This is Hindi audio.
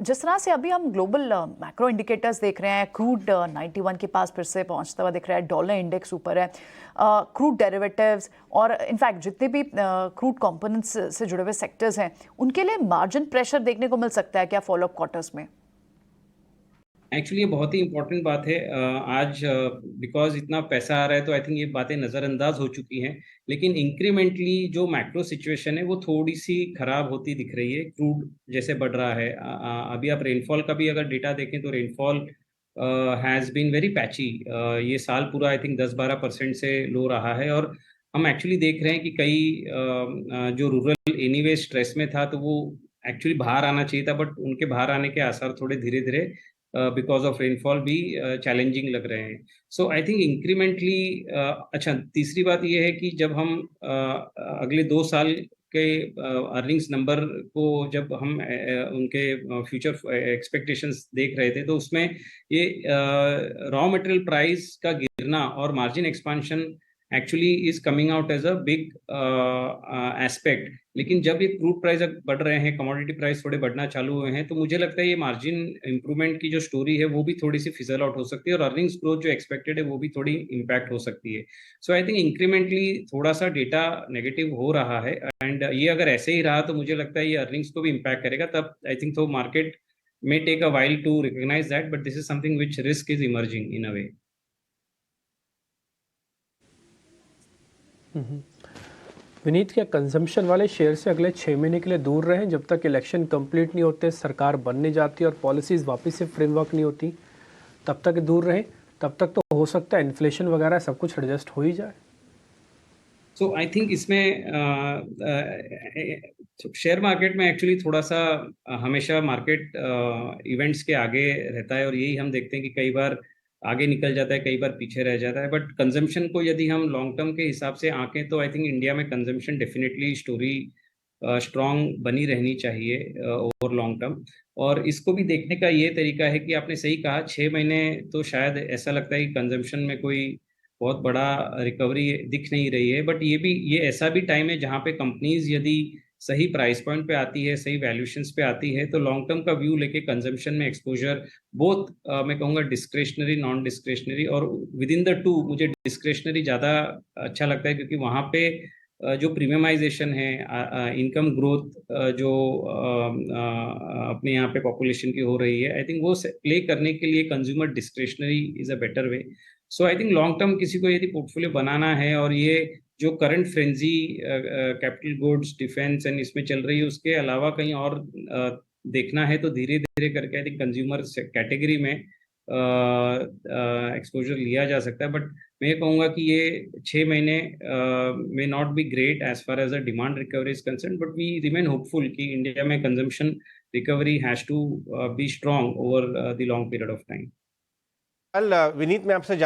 जिस तरह से अभी हम ग्लोबल मैक्रो इंडिकेटर्स देख रहे हैं, क्रूड 91 के पास फिर से पहुंचता हुआ दिख रहा है, डॉलर इंडेक्स ऊपर है, क्रूड डेरिवेटिव्स और इनफैक्ट जितने भी क्रूड कंपोनेंट्स से जुड़े हुए सेक्टर्स हैं उनके लिए मार्जिन प्रेशर देखने को मिल सकता है क्या फॉलो अप क्वार्टर्स में? एक्चुअली ये बहुत ही इंपॉर्टेंट बात है। आज बिकॉज इतना पैसा आ रहा है तो आई थिंक ये बातें नज़रअंदाज हो चुकी हैं। लेकिन इंक्रीमेंटली जो मैक्रो सिचुएशन है वो थोड़ी सी खराब होती दिख रही है। क्रूड जैसे बढ़ रहा है, अभी आप रेनफॉल का भी अगर डेटा देखें तो rainfall has been very patchy. ये साल पूरा आई थिंक 10-12% से लो रहा है। और हम एक्चुअली देख रहे हैं कि कई जो रूरल एनीवे स्ट्रेस में था तो वो एक्चुअली बाहर आना चाहिए था, बट उनके बाहर आने के आसार थोड़े धीरे धीरे बिकॉज ऑफ रेनफॉल भी चैलेंजिंग लग रहे हैं। सो आई थिंक इंक्रीमेंटली अच्छा, तीसरी बात यह है कि जब हम अगले 2 साल के अर्निंग्स नंबर को जब हम उनके फ्यूचर एक्सपेक्टेशंस देख रहे थे तो उसमें ये रॉ मटेरियल प्राइस का गिरना और margin expansion actually is coming out as a big aspect. लेकिन जब ये क्रूड प्राइस बढ़ रहे हैं, कमोडिटी प्राइस थोड़े बढ़ना चालू हुए हैं, तो मुझे लगता है ये मार्जिन इंप्रूवमेंट की जो स्टोरी है वो भी थोड़ी सी फिजल आउट हो सकती है और अर्निंग्स ग्रोथ जो एक्सपेक्टेड है वो भी थोड़ी इम्पैक्ट हो सकती है। सो आई थिंक इंक्रीमेंटली थोड़ा सा डेटा नेगेटिव हो रहा है एंड ये अगर ऐसे ही रहा तो मुझे लगता है ये अर्निंग्स को भी इम्पैक्ट करेगा। तब आई थिंक तो market may take a while to recognize that, but this is something which risk is emerging in a way. Vineet, क्या कंजम्पशन वाले शेयर से अगले 6 महीने के लिए दूर रहें जब तक इलेक्शन कंप्लीट नहीं होते, सरकार बनने जाती और पॉलिसीज़ वापस से फ्रेमवर्क नहीं होती, तब तक दूर रहें? तब तक तो हो सकता है इन्फ्लेशन वगैरह सब कुछ एडजस्ट हो ही जाए। सो आई थिंक इसमें शेयर मार्केट में एक्चुअली थोड़ा सा हमेशा मार्केट इवेंट्स के आगे रहता है और यही हम देखते हैं कि कई बार आगे निकल जाता है, कई बार पीछे रह जाता है। बट कंजम्पशन को यदि हम लॉन्ग टर्म के हिसाब से आंकें तो आई थिंक इंडिया में कंजम्पशन डेफिनेटली स्टोरी स्ट्रांग बनी रहनी चाहिए ओवर लॉन्ग टर्म। और इसको भी देखने का ये तरीका है कि आपने सही कहा, 6 महीने तो शायद ऐसा लगता है कि कंजम्पशन में कोई बहुत बड़ा रिकवरी दिख नहीं रही है। बट ये ऐसा भी टाइम है जहाँ पे कंपनीज यदि सही प्राइस पॉइंट पे आती है, सही वैल्यूएशंस पे आती है, तो लॉन्ग टर्म का व्यू लेके कंजम्पशन में एक्सपोजर बोथ मैं कहूँगा डिस्क्रेशनरी, नॉन डिस्क्रेशनरी, और विद इन द टू मुझे डिस्क्रेशनरी ज़्यादा अच्छा लगता है क्योंकि वहाँ पे जो प्रीमियमाइजेशन है, इनकम ग्रोथ जो अपने यहाँ पे पॉपुलेशन की हो रही है, आई थिंक वो प्ले करने के लिए consumer discretionary is a better way. So I think long term किसी को यदि पोर्टफोलियो बनाना है और ये जो current frenzy capital goods, defence and इसमें चल रही है उसके अलावा कहीं और देखना है तो धीरे धीरे करके आई थिंक कंज्यूमर कैटेगरी में एक्सपोजर लिया जा सकता है। बट मैं ये कहूँगा कि ये 6 महीने may not be great as far as a demand recovery is concern, but we remain hopeful कि इंडिया में consumption recovery has to be strong over the long period of time. Vineet, मैं आपसे